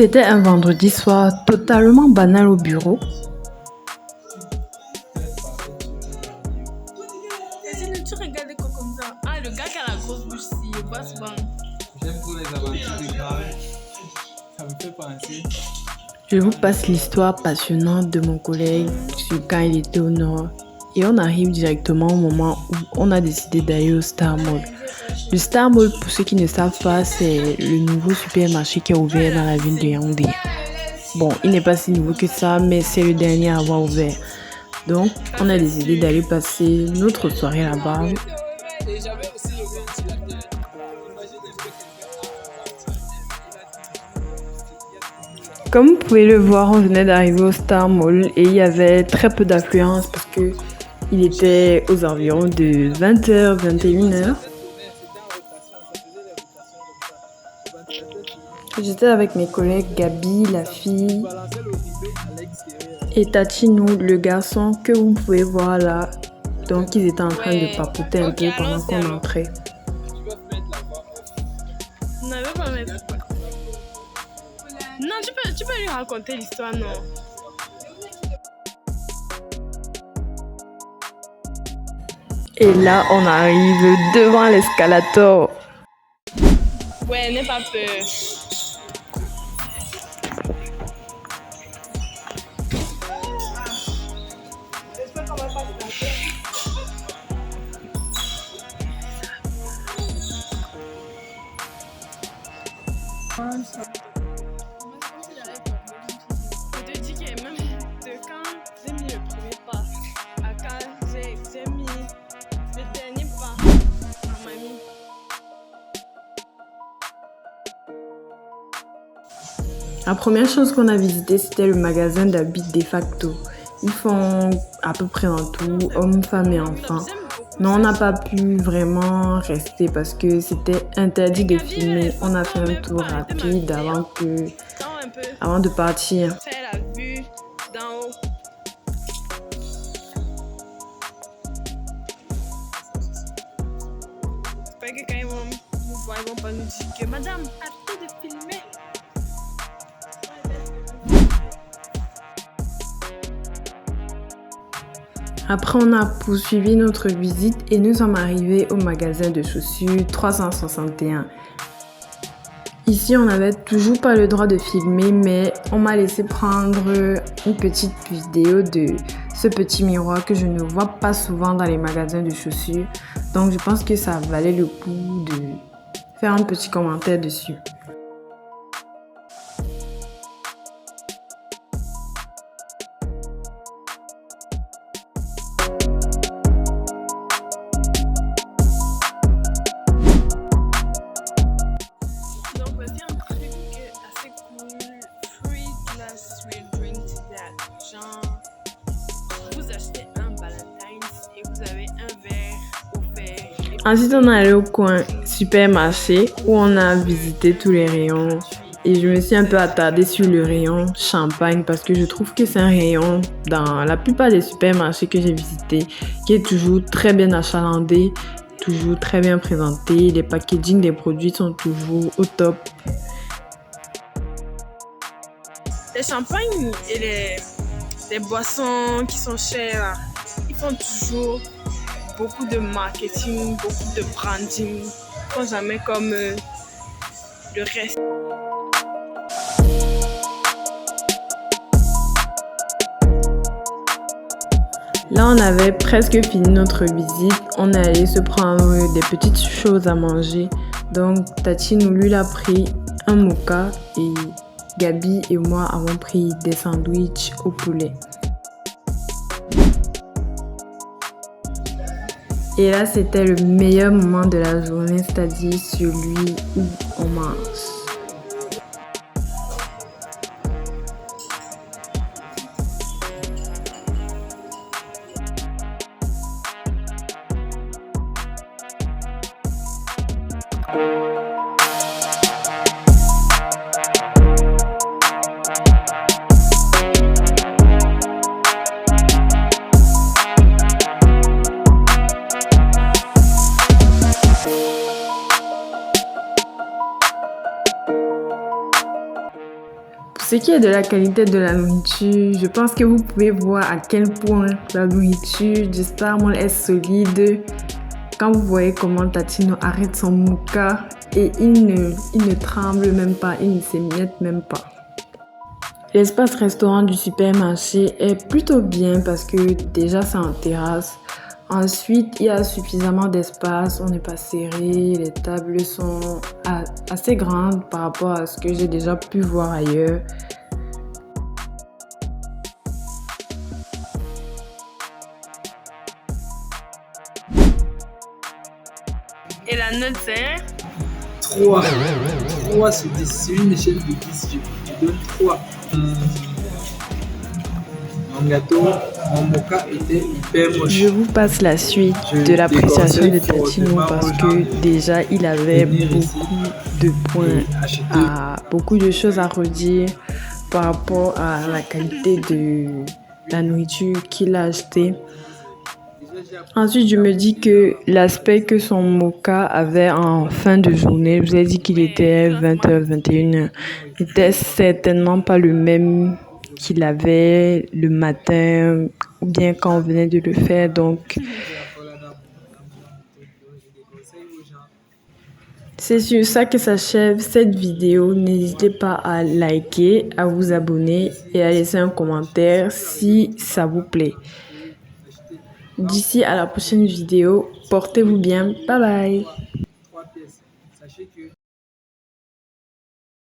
C'était un vendredi soir totalement banal au bureau. Tu regardes quoi comme ça? Ah, le gars qui a la grosse bouche, si, il voit souvent. J'aime trop les aventures de Grave. Ça me fait penser. Je vous passe l'histoire passionnante de mon collègue sur quand il était au Nord. Et on arrive directement au moment où on a décidé d'aller au Star Mall. Le Star Mall, pour ceux qui ne savent pas, c'est le nouveau supermarché qui est ouvert dans la ville de Yaoundé. Bon, il n'est pas si nouveau que ça, mais c'est le dernier à avoir ouvert. Donc, on a décidé d'aller passer notre soirée là-bas. Comme vous pouvez le voir, on venait d'arriver au Star Mall et il y avait très peu d'affluence parce que il était aux environs de 20h, 21h. J'étais avec mes collègues Gabi, la fille, et Tachinou, le garçon que vous pouvez voir là. Donc ils étaient en train de papoter un peu pendant qu'on entrait. Non, tu peux lui raconter l'histoire, non? Et là, on arrive devant l'escalator. Ouais, n'aie pas peur. Je te dis que même de quand j'ai mis le premier pas à quand j'ai mis le dernier pas à mamie. La première chose qu'on a visité, c'était le magasin d'habits De Facto. Ils font à peu près en tout, hommes, femmes et enfants. Mais on n'a pas pu vraiment rester parce que c'était interdit de filmer. On a fait un tour rapide avant de partir. Faire la vue d'en haut. J'espère que quand ils vont nous voir, ils vont pas nous dire que madame, arrêtez de filmer. Après, on a poursuivi notre visite et nous sommes arrivés au magasin de chaussures 361. Ici, on n'avait toujours pas le droit de filmer, mais on m'a laissé prendre une petite vidéo de ce petit miroir que je ne vois pas souvent dans les magasins de chaussures. Donc, je pense que ça valait le coup de faire un petit commentaire dessus. Donc, voici un truc assez cool. Free glass will drink to that. Genre, vous achetez un Valentine's et vous avez un verre offert. Ensuite, on est allé au coin supermarché où on a visité tous les rayons. Et je me suis un peu attardée sur le rayon champagne parce que je trouve que c'est un rayon dans la plupart des supermarchés que j'ai visités qui est toujours très bien achalandé, toujours très bien présenté. Les packaging des produits sont toujours au top. Les champagnes et les boissons qui sont chères, là, ils font toujours beaucoup de marketing, beaucoup de branding. Ils font jamais comme le reste. Là, on avait presque fini notre visite. On est allé se prendre des petites choses à manger. Donc, Tati nous lui a pris un mocha et Gabi et moi avons pris des sandwichs au poulet. Et là, c'était le meilleur moment de la journée, c'est-à-dire celui où on mange. ce qui est de la qualité de la nourriture, je pense que vous pouvez voir à quel point la nourriture du Star Mall est solide quand vous voyez comment Tatino arrête son mocha et il ne tremble même pas, il ne s'émiette même pas. L'espace restaurant du supermarché est plutôt bien parce que déjà c'est en terrasse. Ensuite, il y a suffisamment d'espace, on n'est pas serré, les tables sont assez grandes par rapport à ce que j'ai déjà pu voir ailleurs. Et la note c'est 3. 3 sur 10. C'est une échelle de 10. Je donne 3. Mon gâteau, mon mocha était hyper moche. Je vous passe la suite de l'appréciation de Tatino parce que déjà il avait beaucoup de points, beaucoup de choses à redire par rapport à la qualité de la nourriture qu'il a achetée. Ensuite, je me dis que l'aspect que son mocha avait en fin de journée, je vous ai dit qu'il était 20h, 21h, n'était certainement pas le même qu'il avait le matin ou bien quand on venait de le faire. Donc, c'est sur ça que s'achève cette vidéo. N'hésitez pas à liker, à vous abonner et à laisser un commentaire si ça vous plaît. D'ici à la prochaine vidéo, portez-vous bien. Bye bye.